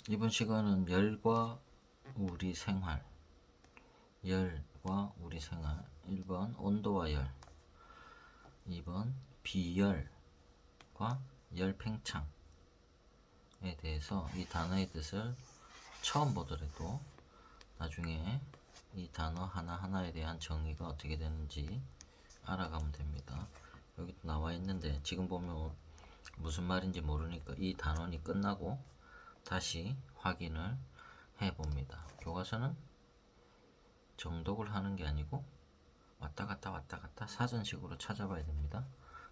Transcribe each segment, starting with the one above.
이번 시간은 열과 우리 생활, 열과 우리 생활. 1번 온도와 열, 2번 비열과 열팽창에 대해서 이 단어의 뜻을 처음 보더라도 나중에 이 단어 하나하나에 대한 정의가 어떻게 되는지 알아가면 됩니다. 여기 나와 있는데 지금 보면 무슨 말인지 모르니까 이 단원이 끝나고 다시 확인을 해 봅니다. 교과서는 정독을 하는 게 아니고 왔다 갔다 사전식으로 찾아봐야 됩니다.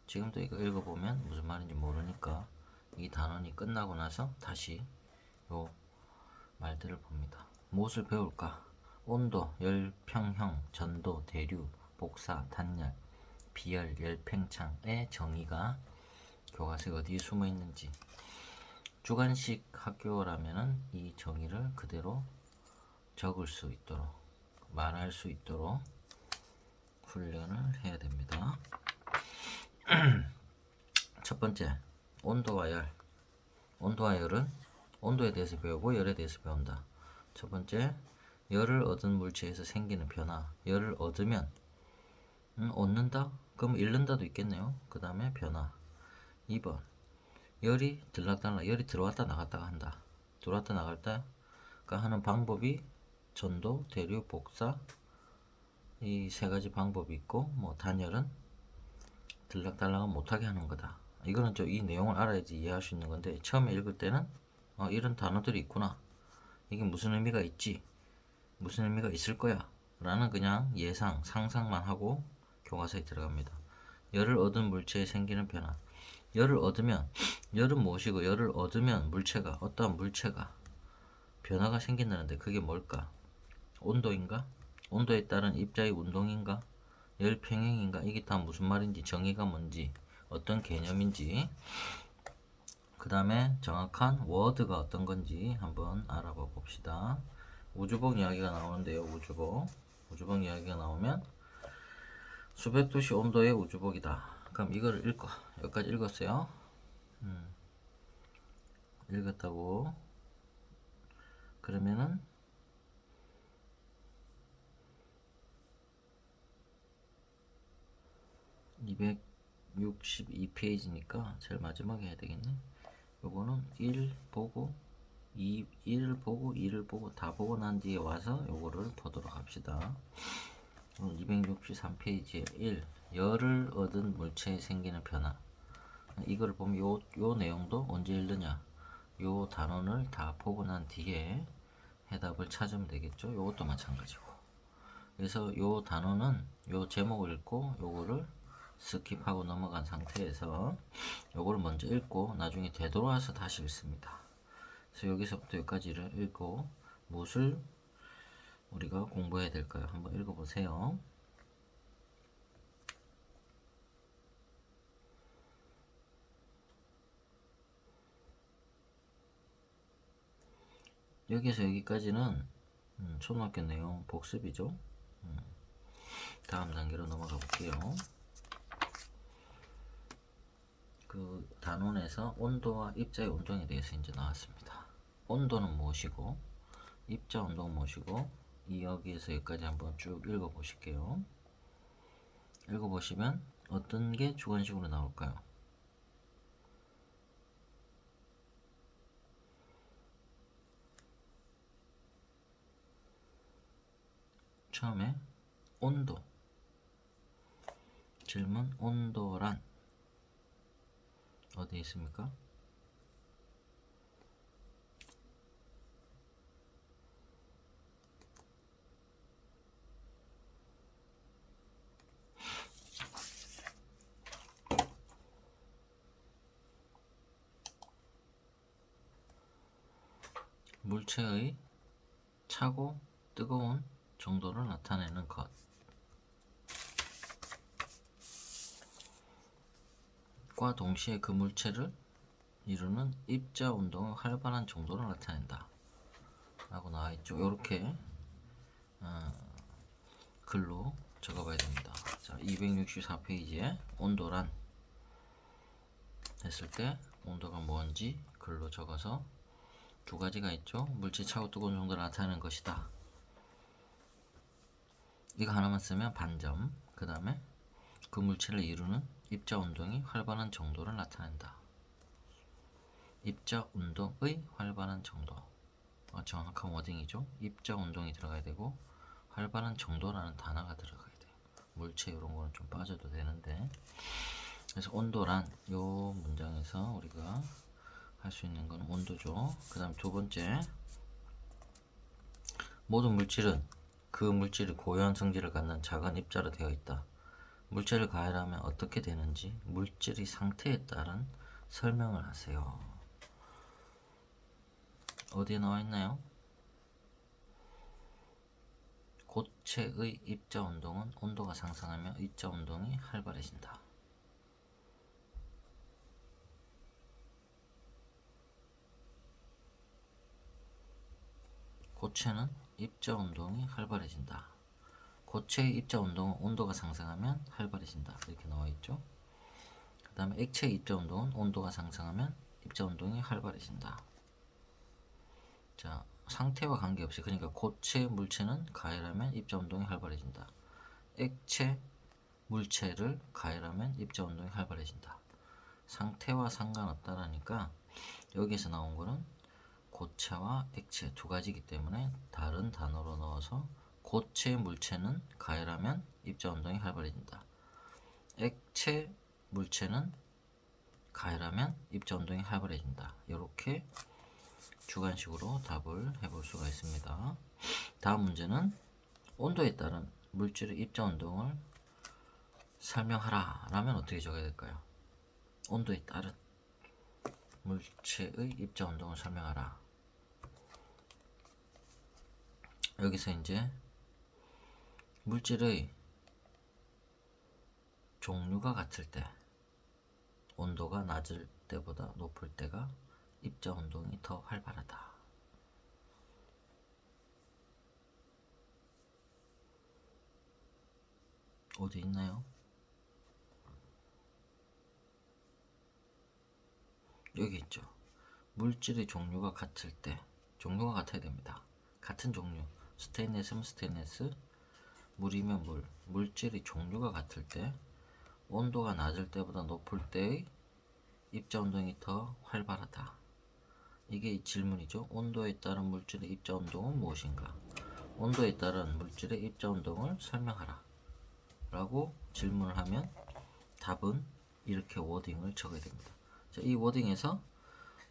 지금도 이거 읽어보면 무슨 말인지 모르니까 이 단원이 끝나고 나서 다시 요 말들을 봅니다. 무엇을 배울까? 온도, 열, 평형, 전도, 대류, 복사, 단열, 비열, 열팽창의 정의가 교과서에 어디에 숨어 있는지, 주관식 학교라면은 이 정의를 그대로 적을 수 있도록, 말할 수 있도록 훈련을 해야 됩니다. 첫 번째, 온도와 열. 온도와 열은 온도에 대해서 배우고 열에 대해서 배운다. 첫 번째, 열을 얻은 물체에서 생기는 변화. 열을 얻으면 얻는다? 그럼 잃는다도 있겠네요. 그 다음에 변화. 2번, 열이 들락달락, 열이 들어왔다 나갔다가 한다. 들어왔다 나갔다가 하는 방법이 전도, 대류, 복사, 이 세 가지 방법이 있고, 뭐 단열은 들락달락은 못하게 하는 거다. 이거는 이 내용을 알아야지 이해할 수 있는 건데, 처음에 읽을 때는 이런 단어들이 있구나, 이게 무슨 의미가 있지, 무슨 의미가 있을 거야 라는 그냥 예상, 상상만 하고 교과서에 들어갑니다. 열을 얻은 물체에 생기는 변화. 열을 얻으면, 열은 무엇이고, 열을 얻으면 물체가, 어떠한 물체가 변화가 생긴다는데 그게 뭘까? 온도인가? 온도에 따른 입자의 운동인가? 열 평형인가? 이게 다 무슨 말인지, 정의가 뭔지, 어떤 개념인지, 그 다음에 정확한 워드가 어떤 건지 한번 알아봐 봅시다. 우주복 이야기가 나오는데요. 우주복 이야기가 나오면 수백 도시 온도의 우주복이다. 그럼 이걸 읽고, 여기까지 읽었어요. 읽었다고 그러면은 262페이지니까 제일 마지막에 해야 되겠네. 요거는 1 보고 1을 보고 2를 보고 다 보고 난 뒤에 와서 요거를 보도록 합시다. 263페이지에 1, 열을 얻은 물체에 생기는 변화. 이걸 보면 요 내용도 언제 읽느냐, 요 단원을 다 보고 난 뒤에 해답을 찾으면 되겠죠. 요것도 마찬가지고. 그래서 요 단어는 요 제목을 읽고 요거를 스킵하고 넘어간 상태에서 요거를 먼저 읽고 나중에 되돌아와서 다시 읽습니다. 그래서 여기서부터 여기까지를 읽고 무엇을 우리가 공부해야 될까요? 한번 읽어보세요. 여기서 여기까지는 초등학교 내용 복습이죠. 다음 단계로 넘어가 볼게요. 그 단원에서 온도와 입자의 운동에 대해서 이제 나왔습니다. 온도는 무엇이고 입자 운동은 무엇이고, 여기에서 여기까지 한번 쭉 읽어 보실게요. 읽어 보시면 어떤 게 주관식으로 나올까요? 처음에 온도. 질문, 온도란 어디에 있습니까? 물체의 차고 뜨거운 정도를 나타내는 것. 과 동시에 그 물체를 이루는 입자 운동의 활발한 정도를 나타낸다 라고 나와있죠. 이렇게 글로 적어봐야 됩니다. 자, 264페이지에 온도란 했을 때 온도가 뭔지 글로 적어서 두 가지가 있죠. 물질 차고 뜨거운 정도를 나타내는 것이다. 이거 하나만 쓰면 반점. 그 다음에 그 물체를 이루는 입자 운동이 활발한 정도를 나타낸다. 입자 운동의 활발한 정도. 정확한 워딩이죠. 입자 운동이 들어가야 되고 활발한 정도라는 단어가 들어가야 돼요. 물체 이런 거는 좀 빠져도 되는데. 그래서 온도란 요 문장에서 우리가 할 수 있는 건 온도죠. 그 다음 두 번째, 모든 물질은 그 물질이 고유한 성질을 갖는 작은 입자로 되어 있다. 물질을 가열하면 어떻게 되는지 물질의 상태에 따른 설명을 하세요. 어디에 나와 있나요? 고체의 입자 운동은 온도가 상승하며 입자 운동이 활발해진다. 고체는 입자 운동이 활발해진다. 고체의 입자 운동은 온도가 상승하면 활발해진다. 이렇게 나와 있죠. 그 다음에 액체의 입자 운동은 온도가 상승하면 입자 운동이 활발해진다. 자, 상태와 관계없이, 그러니까 고체 물체는 가열하면 입자 운동이 활발해진다. 액체 물체를 가열하면 입자 운동이 활발해진다. 상태와 상관없다라니까 여기서 나온 거는 고체와 액체 두 가지이기 때문에 다른 단어로 넣어서 고체 물체는 가열하면 입자 운동이 활발해진다. 액체 물체는 가열하면 입자 운동이 활발해진다. 이렇게 주관식으로 답을 해볼 수가 있습니다. 다음 문제는 온도에 따른 물질의 입자 운동을 설명하라 라면 어떻게 적어야 될까요? 온도에 따른 물체의 입자 운동을 설명하라. 여기서 이제 물질의 종류가 같을 때, 온도가 낮을 때보다 높을 때가 입자 운동이 더 활발하다. 어디 있나요? 여기 있죠. 물질의 종류가 같을 때, 종류가 같아야 됩니다. 같은 종류, 스테인레스면 스테인레스, 물이면 물, 물질의 종류가 같을 때 온도가 낮을 때보다 높을 때의 입자 운동이 더 활발하다. 이게 질문이죠. 온도에 따른 물질의 입자 운동은 무엇인가? 온도에 따른 물질의 입자 운동을 설명하라 라고 질문을 하면 답은 이렇게 워딩을 적어야 됩니다. 자, 이 워딩에서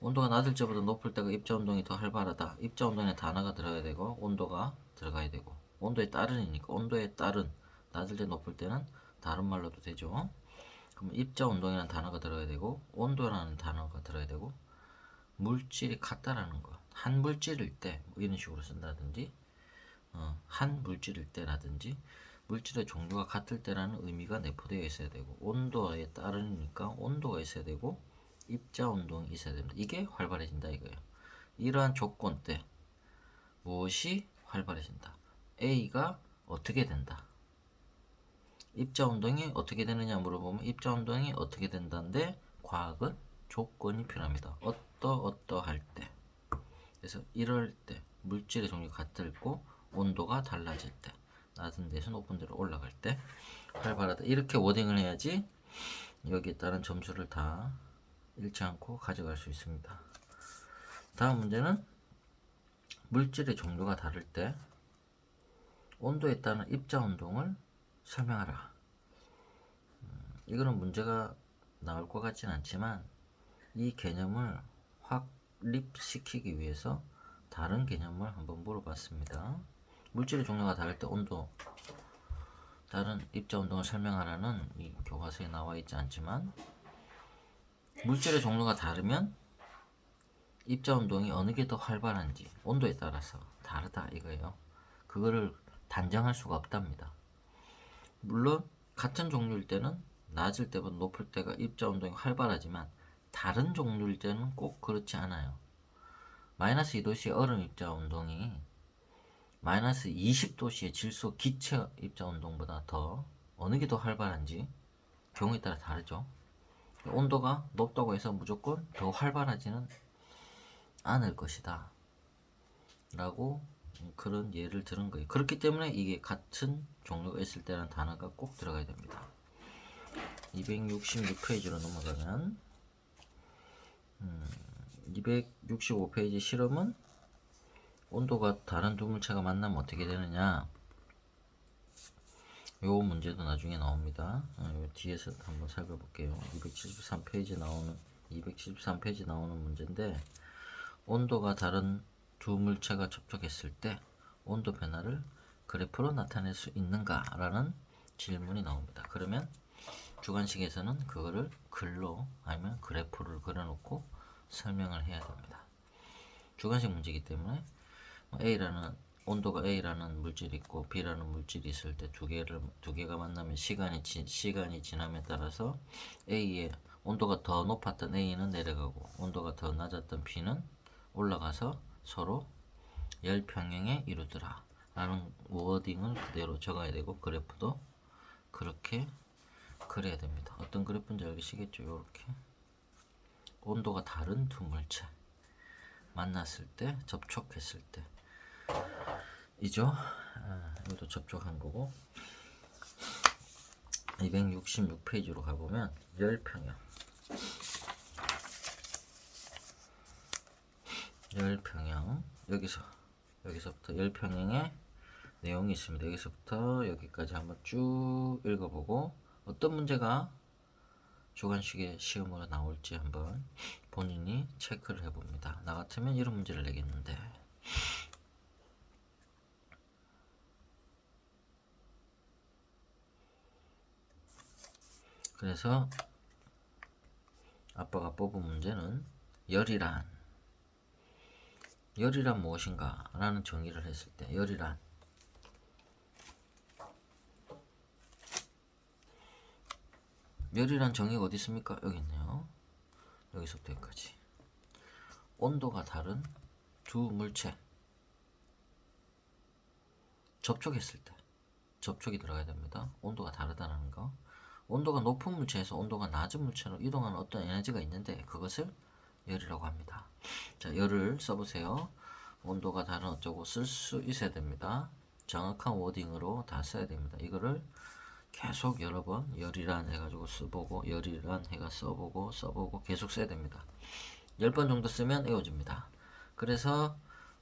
온도가 낮을 때보다 높을 때가 입자 운동이 더 활발하다. 입자 운동에 단어가 들어가야 되고 온도가 들어가야 되고, 온도에 따른이니까 온도에 따른, 낮을 때 높을 때는 다른 말로도 되죠. 그럼 입자 운동이라는 단어가 들어가야 되고 온도라는 단어가 들어야 되고 물질이 같다라는 것, 한 물질일 때 뭐 이런 식으로 쓴다든지, 한 물질일 때라든지 물질의 종류가 같을 때라는 의미가 내포되어 있어야 되고, 온도에 따르니까 온도가 있어야 되고 입자 운동이 있어야 됩니다. 이게 활발해진다 이거예요. 이러한 조건 때 무엇이 활발해진다? A가 어떻게 된다? 입자 운동이 어떻게 되느냐 물어보면 입자 운동이 어떻게 된다는데 과학은 조건이 필요합니다. 어떠할 때. 그래서 이럴 때 물질의 종류가 같을고 온도가 달라질 때, 낮은 데서 높은 데로 올라갈 때 활발하다. 이렇게 워딩을 해야지 여기에 따른 점수를 다 잃지 않고 가져갈 수 있습니다. 다음 문제는 물질의 종류가 다를 때 온도에 따른 입자 운동을 설명하라. 이거는 문제가 나올 것 같진 않지만 이 개념을 확립시키기 위해서 다른 개념을 한번 물어봤습니다. 물질의 종류가 다를 때 온도, 다른 입자 운동을 설명하라는 이 교과서에 나와 있지 않지만 물질의 종류가 다르면 입자 운동이 어느 게 더 활발한지 온도에 따라서 다르다 이거예요. 그거를 단정할 수가 없답니다. 물론 같은 종류일 때는 낮을 때보다 높을 때가 입자 운동이 활발하지만 다른 종류일 때는 꼭 그렇지 않아요. 마이너스 2도씨의 얼음 입자 운동이 마이너스 20도씨의 질소 기체 입자 운동보다 더 어느 게 더 활발한지 경우에 따라 다르죠. 온도가 높다고 해서 무조건 더 활발하지는 않을 것이다 라고 그런 예를 들은 거예요. 그렇기 때문에 이게 같은 종류가 있을 때라는 단어가 꼭 들어가야 됩니다. 266페이지로 넘어가면 265페이지 실험은 온도가 다른 두 물체가 만나면 어떻게 되느냐. 요 문제도 나중에 나옵니다. 요 뒤에서 한번 살펴볼게요. 273페이지 나오는 문제인데, 온도가 다른 두 물체가 접촉했을 때 온도 변화를 그래프로 나타낼 수 있는가? 라는 질문이 나옵니다. 그러면 주관식에서는 그거를 글로 아니면 그래프를 그려놓고 설명을 해야 됩니다. 주관식 문제이기 때문에 온도가 A라는 물질이 있고 B라는 물질이 있을 때 두 개가 만나면 시간이 지남에 따라서 A의 온도가 더 높았던 A는 내려가고 온도가 더 낮았던 B는 올라가서 서로 열평행에 이루더라 라는 워딩을 그대로 적어야 되고, 그래프도 그렇게 그려야 됩니다. 어떤 그래프인지 알겠시겠죠? 이렇게 온도가 다른 두 물체 만났을 때, 접촉했을 때 이죠. 이것도 접촉한 거고. 266페이지로 가보면 열평형 여기서부터 열평형의 내용이 있습니다. 여기서부터 여기까지 한번 쭉 읽어보고 어떤 문제가 주관식의 시험으로 나올지 한번 본인이 체크를 해봅니다. 나 같으면 이런 문제를 내겠는데. 그래서 아빠가 뽑은 문제는 열이란 무엇인가 라는 정의를 했을 때, 열이란 정의가 어디 있습니까? 여기 있네요. 여기서부터 여기까지. 온도가 다른 두 물체 접촉했을 때, 접촉이 들어가야 됩니다. 온도가 다르다는 거. 온도가 높은 물체에서 온도가 낮은 물체로 이동하는 어떤 에너지가 있는데 그것을 열이라고 합니다. 자, 열을 써보세요. 온도가 다른 어쩌고 쓸 수 있어야 됩니다. 정확한 워딩으로 다 써야 됩니다. 이거를 계속 여러 번 열이란 해가지고 써보고, 열이란 해가 써보고 계속 써야 됩니다. 10번 정도 쓰면 외워집니다. 그래서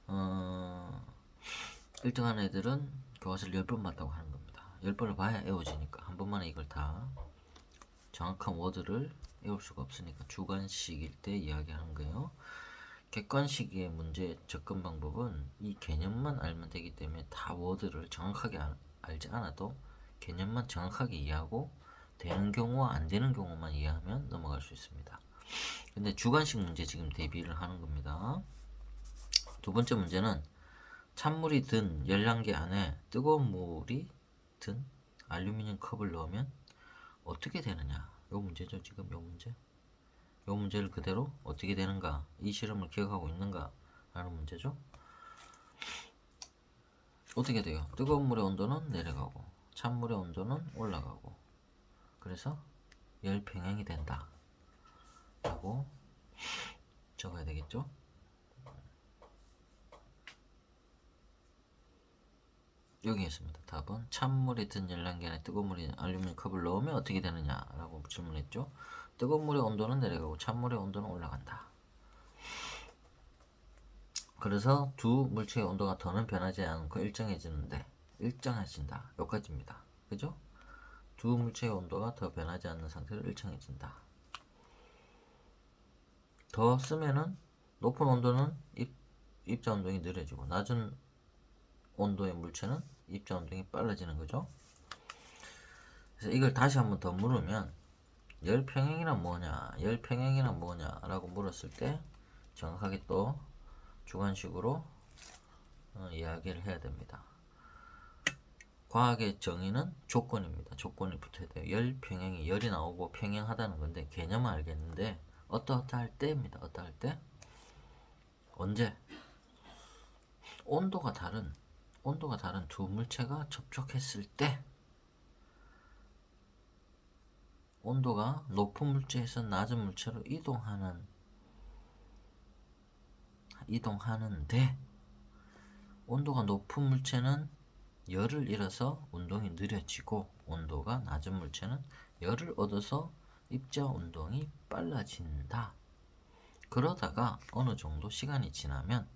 1등 하는 애들은 교과서를 10번 봤다고 하는 겁니다. 10번을 봐야 외워지니까. 한 번만에 이걸 다 정확한 워드를 외울 수가 없으니까 주관식일 때 이야기하는 거예요. 객관식의 문제 접근 방법은 이 개념만 알면 되기 때문에 다 워드를 정확하게 알지 않아도 개념만 정확하게 이해하고 되는 경우와 안 되는 경우만 이해하면 넘어갈 수 있습니다. 근데 주관식 문제 지금 대비를 하는 겁니다. 두 번째 문제는 찬물이 든 열량계 안에 뜨거운 물이 든 알루미늄 컵을 넣으면 어떻게 되느냐. 요 문제죠. 지금 요 문제. 요 문제를 그대로 어떻게 되는가, 이 실험을 기억하고 있는가 라는 문제죠. 어떻게 돼요? 뜨거운 물의 온도는 내려가고 찬물의 온도는 올라가고, 그래서 열평행이 된다 라고 적어야 되겠죠. 여기 있습니다. 답은 찬물이 든 열량계 안에 뜨거운 물이 알루미늄 컵을 넣으면 어떻게 되느냐 라고 질문했죠. 뜨거운 물의 온도는 내려가고 찬물의 온도는 올라간다. 그래서 두 물체의 온도가 더는 변하지 않고 일정해진다. 여기까지입니다. 그죠? 두 물체의 온도가 더 변하지 않는 상태로 일정해진다. 더 쓰면은 높은 온도는 입자 운동이 느려지고 낮은 온도의 물체는 입자 운동이 빨라지는 거죠. 그래서 이걸 다시 한번 더 물으면 열평행이란 뭐냐 라고 물었을 때 정확하게 또 주관식으로 이야기를 해야 됩니다. 과학의 정의는 조건입니다. 조건이 붙어야 돼요. 열평행이 열이 나오고 평행하다는 건데 개념은 알겠는데 어떠할 때입니다. 어떠할 때? 언제? 온도가 다른 두 물체가 접촉했을 때, 온도가 높은 물체에서 낮은 물체로 이동하는 이동하는데 온도가 높은 물체는 열을 잃어서 운동이 느려지고 온도가 낮은 물체는 열을 얻어서 입자 운동이 빨라진다. 그러다가 어느 정도 시간이 지나면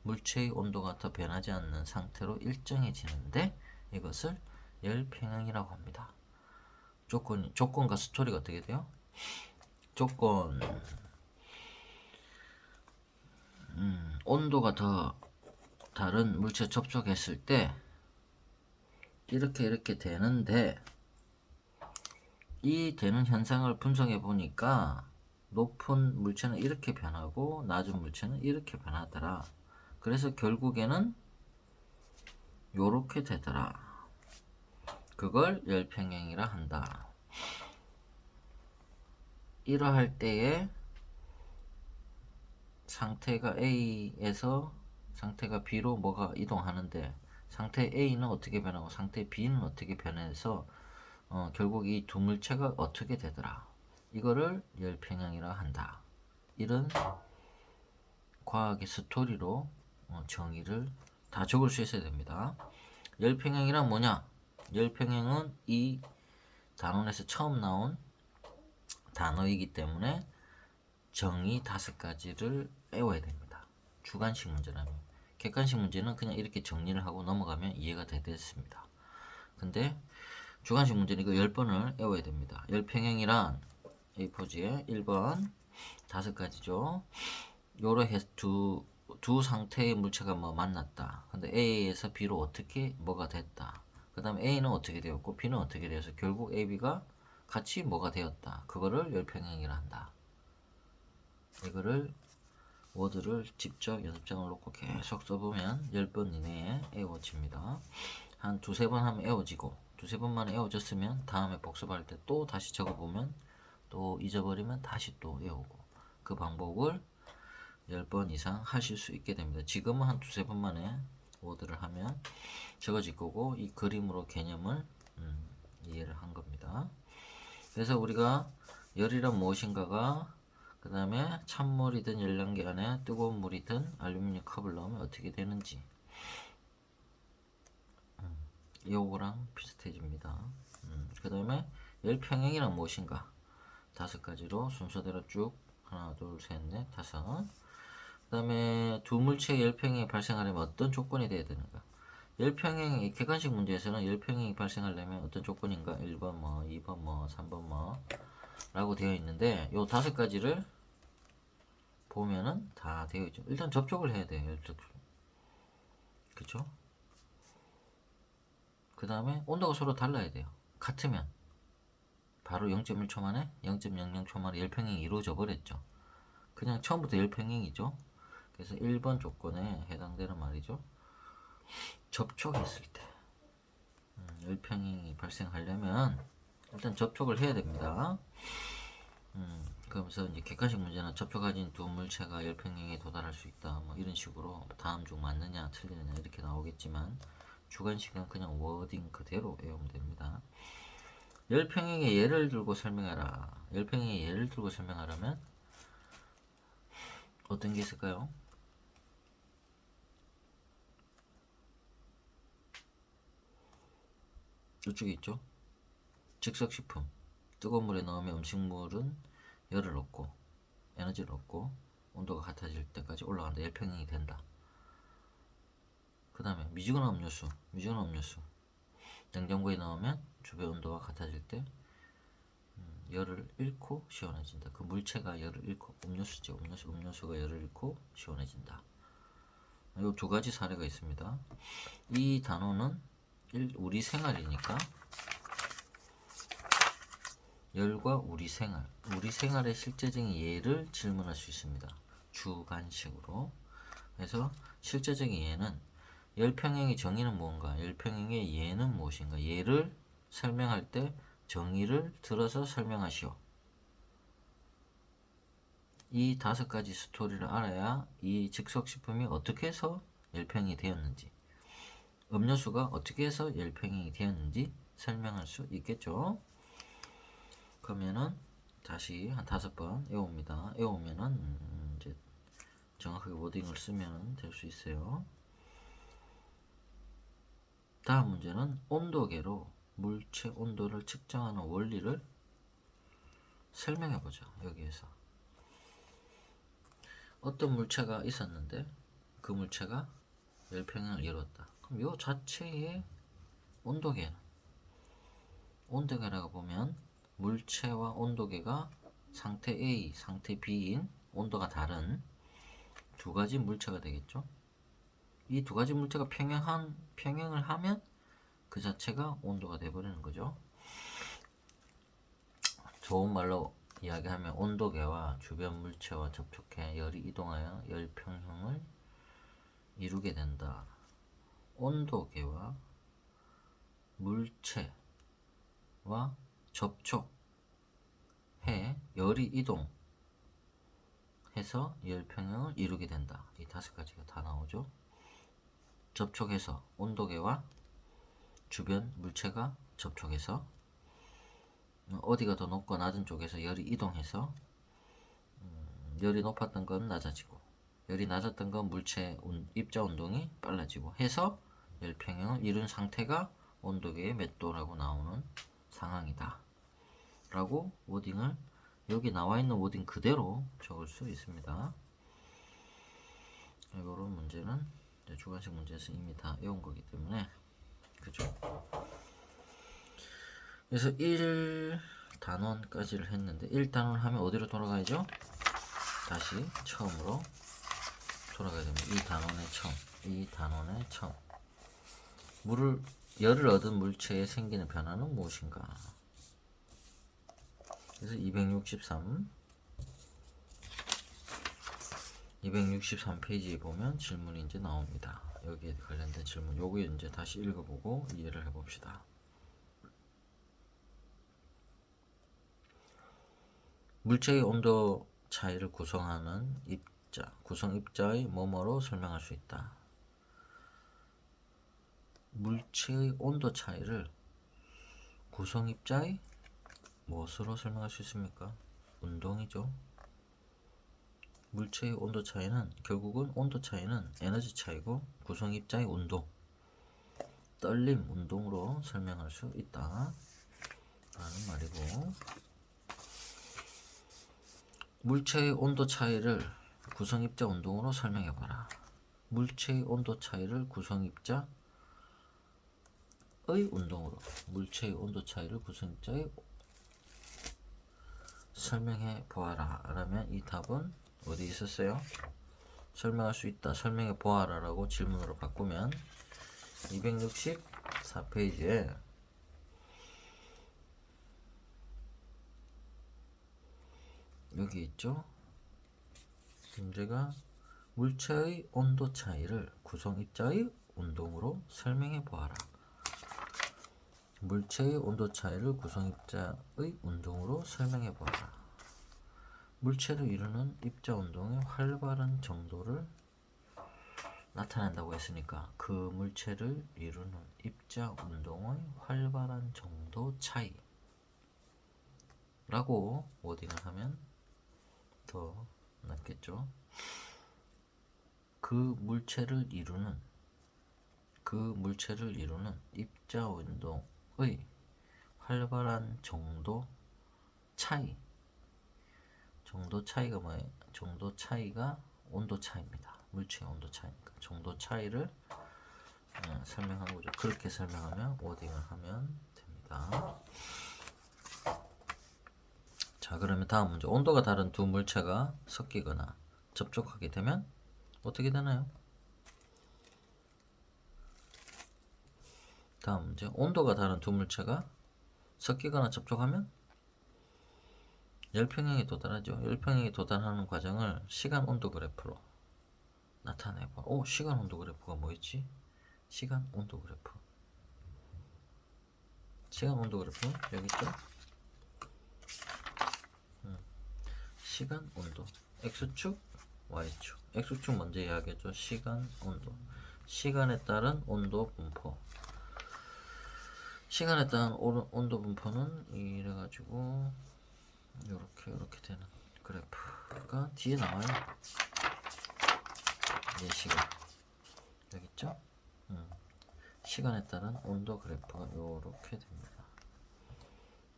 물체의 온도가 더 변하지 않는 상태로 일정해지는데 이것을 열평형이라고 합니다. 조건과 스토리가 어떻게 돼요? 조건, 온도가 더 다른 물체 접촉했을 때 이렇게 되는데 이 되는 현상을 분석해 보니까 높은 물체는 이렇게 변하고 낮은 물체는 이렇게 변하더라. 그래서 결국에는 요렇게 되더라. 그걸 열평형이라 한다. 이러할 때에 상태가 A에서 상태가 B로 뭐가 이동하는데 상태 A는 어떻게 변하고 상태 B는 어떻게 변해서 결국 이 두 물체가 어떻게 되더라. 이거를 열평형이라 한다. 이런 과학의 스토리로 정의를 다 적을 수 있어야 됩니다. 열평형이란 뭐냐? 열평형은 이 단원에서 처음 나온 단어이기 때문에 정의 5가지를 외워야 됩니다. 주관식 문제라면. 객관식 문제는 그냥 이렇게 정리를 하고 넘어가면 이해가 되겠습니다. 근데 주관식 문제는 이거 10번을 외워야 됩니다. 열평형이란 A4지에 1번 5가지죠. 요로 해서 두 상태의 물체가 뭐 만났다. 근데 A에서 B로 어떻게 뭐가 됐다. 그 다음에 A는 어떻게 되었고 B는 어떻게 되어서 결국 A, B가 같이 뭐가 되었다. 그거를 열평형이라 한다. 이거를 워드를 직접 연습장을 놓고 계속 써보면 10번 이내에 외워집니다. 한 두세 번 하면 외워지고 두세 번만에 외워졌으면 다음에 복습할 때 또 다시 적어보면 또 잊어버리면 다시 또 외우고 그 방법을 10번 이상 하실 수 있게 됩니다. 지금은 한 두세 번 만에 워드를 하면 적어질 거고 이 그림으로 개념을 이해를 한 겁니다. 그래서 우리가 열이란 무엇인가가 그 다음에 찬물이든 열량계 안에 뜨거운 물이든 알루미늄 컵을 넣으면 어떻게 되는지 요거랑 비슷해집니다. 그 다음에 열평형이란 무엇인가 5가지로 순서대로 쭉 하나 둘셋넷 다섯 그 다음에 두 물체의 열평형이 발생하려면 어떤 조건이 돼야 되는가 열평형이 객관식 문제에서는 열평형이 발생하려면 어떤 조건인가 1번 뭐 2번 뭐 3번 뭐 라고 되어 있는데 요 5가지를 보면은 다 되어 있죠. 일단 접촉을 해야 돼요. 그쵸? 그 다음에 온도가 서로 달라야 돼요. 같으면 바로 0.1초 만에 0.00초 만에 열평형이 이루어져 버렸죠. 그냥 처음부터 열평형이죠. 그래서 1번 조건에 해당되는 말이죠. 접촉했을 때 열평형이 발생하려면 일단 접촉을 해야 됩니다. 그러면서 이제 객관식 문제는 접촉하진 두 물체가 열평형에 도달할 수 있다. 뭐 이런 식으로 다음 중 맞느냐 틀리느냐 이렇게 나오겠지만 주관식은 그냥 워딩 그대로 외우면 됩니다. 열평형의 예를 들고 설명하라. 열평형의 예를 들고 설명하라면 어떤 게 있을까요? 이쪽에 있죠. 즉석식품. 뜨거운 물에 넣으면 음식물은 열을 얻고 에너지를 얻고 온도가 같아질 때까지 올라간다. 열평형이 된다. 그 다음에 미지근한 음료수. 냉장고에 넣으면 주변 온도가 같아질 때 열을 잃고 시원해진다. 그 물체가 열을 잃고 음료수죠. 음료수가 열을 잃고 시원해진다. 이 2가지 사례가 있습니다. 이 단어는 우리 생활이니까 열과 우리 생활의 실제적인 예를 질문할 수 있습니다. 주관식으로. 그래서 실제적인 예는 열평형의 정의는 무엇인가? 열평형의 예는 무엇인가? 예를 설명할 때 정의를 들어서 설명하시오. 이 5가지 스토리를 알아야 이 즉석식품이 어떻게 해서 열평이 되었는지 음료수가 어떻게 해서 열평이 되었는지 설명할 수 있겠죠. 그러면은 다시 한 5번 외웁니다. 외우면은 이제 정확하게 워딩을 쓰면 될 수 있어요. 다음 문제는 온도계로 물체 온도를 측정하는 원리를 설명해 보죠. 여기에서 어떤 물체가 있었는데 그 물체가 열평형을 이루었다. 그럼 요 자체의 온도계라고 보면 물체와 온도계가 상태 A, 상태 B인 온도가 다른 두 가지 물체가 되겠죠. 이 두 가지 물체가 평형을 하면 그 자체가 온도가 되어버리는 거죠. 좋은 말로 이야기하면 온도계와 주변 물체와 접촉해 열이 이동하여 열평형을 이루게 된다. 온도계와 물체와 접촉해 열이 이동해서 열평형을 이루게 된다. 이 다섯 가지가 다 나오죠. 접촉해서 온도계와 주변 물체가 접촉해서 어디가 더 높고 낮은 쪽에서 열이 이동해서 열이 높았던 건 낮아지고 열이 낮았던 건 물체 입자 운동이 빨라지고 해서 열평형을 이룬 상태가 온도계의 몇 도라고 나오는 상황이다 라고 워딩을 여기 나와 있는 워딩 그대로 적을 수 있습니다. 이런 문제는 주관식 문제에서 이미 다 외운 거기 때문에 그죠? 그래서 1단원까지를 했는데 1단원 하면 어디로 돌아가야죠? 다시 처음으로 돌아가야 됩니다. 이 단원의 처음. 열을 얻은 물체에 생기는 변화는 무엇인가? 그래서 263페이지에 보면 질문이 이제 나옵니다. 여기에 관련된 질문. 요거 이제 다시 읽어보고 이해를 해봅시다. 물체의 온도 차이를 구성하는 구성 입자의 뭐뭐로 설명할 수 있다. 물체의 온도 차이를 구성 입자의 무엇으로 설명할 수 있습니까? 운동이죠. 물체의 온도 차이는 결국은 온도 차이는 에너지 차이고 구성 입자의 운동, 떨림, 운동으로 설명할 수 있다 라는 말이고, 물체의 온도 차이를 구성 입자 운동으로 설명해봐라. 물체의 온도 차이를 구성 입자의 운동으로 물체의 온도 차이를 구성 입자의 설명해 보아라 라면 이 답은 어디 있었어요? 설명할 수 있다, 설명해 보아라 라고 질문으로 바꾸면 264페이지에 여기 있죠. 문제가 물체의 온도 차이를 구성 입자의 운동으로 설명해 보아라. 물체의 온도 차이를 구성 입자의 운동으로 설명해 보아라. 물체를 이루는 입자 운동의 활발한 정도를 나타낸다고 했으니까 그 물체를 이루는 입자 운동의 활발한 정도 차이라고 워딩을 하면 더 낫겠죠. 그 물체를 이루는 입자 운동의 활발한 정도 차이가 뭐예요? 정도 차이가 온도 차이입니다. 물체의 온도 차이니까 정도 차이를 설명한 거죠. 그렇게 설명하면 워딩을 하면 됩니다. 자, 그러면 다음 문제. 온도가 다른 두 물체가 섞이거나 접촉하게 되면 어떻게 되나요? 다음 문제. 온도가 다른 두 물체가 섞이거나 접촉하면 열평형에 도달하죠. 열평형에 도달하는 과정을 시간 온도 그래프로 나타내봐. 시간 온도 그래프가 뭐였지? 시간 온도 그래프 여기 있죠? 시간 온도 X축, Y축. X축 먼저 이야기했죠. 시간 온도. 시간에 따른 온도 분포. 시간에 따른 온도 분포는 이래가지고 이렇게 되는 그래프가 뒤에 나와요. 이제 시간 여기 있죠? 시간에 따른 온도 그래프가 요렇게 됩니다.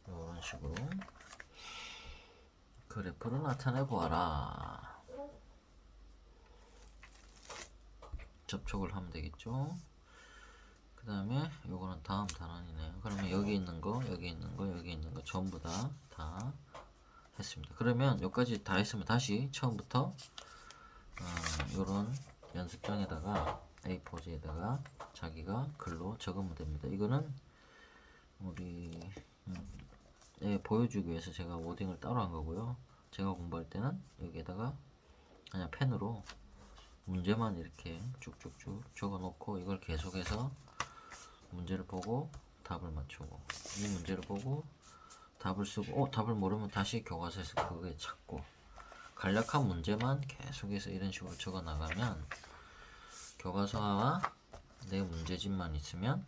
이런 식으로 그래프를 나타내 보아라. 접촉을 하면 되겠죠. 그 다음에 요거는 다음 단원이네요. 그러면 여기 있는 거 여기 있는 거 여기 있는 거 전부 다 했습니다. 그러면 여기까지 다 했으면 다시 처음부터 요런 연습장에다가 A4지에다가 자기가 글로 적으면 됩니다. 이거는 우리 보여주기 위해서 제가 워딩을 따로 한 거고요. 제가 공부할 때는 여기에다가 그냥 펜으로 문제만 이렇게 쭉쭉쭉 적어 놓고 이걸 계속해서 문제를 보고 답을 맞추고 이 문제를 보고 답을 쓰고 답을 모르면 다시 교과서에서 그게 찾고 간략한 문제만 계속해서 이런 식으로 적어 나가면 교과서와 내 문제집만 있으면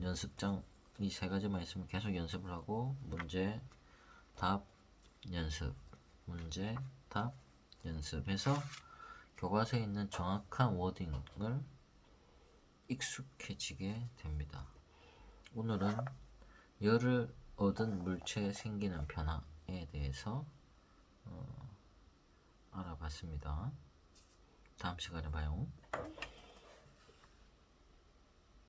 연습장 이 세 가지만 있으면 계속 연습을 하고 문제, 답, 연습, 문제, 답, 연습해서 교과서에 있는 정확한 워딩을 익숙해지게 됩니다. 오늘은 열을 얻은 물체에 생기는 변화에 대해서 알아봤습니다. 다음 시간에 봐요.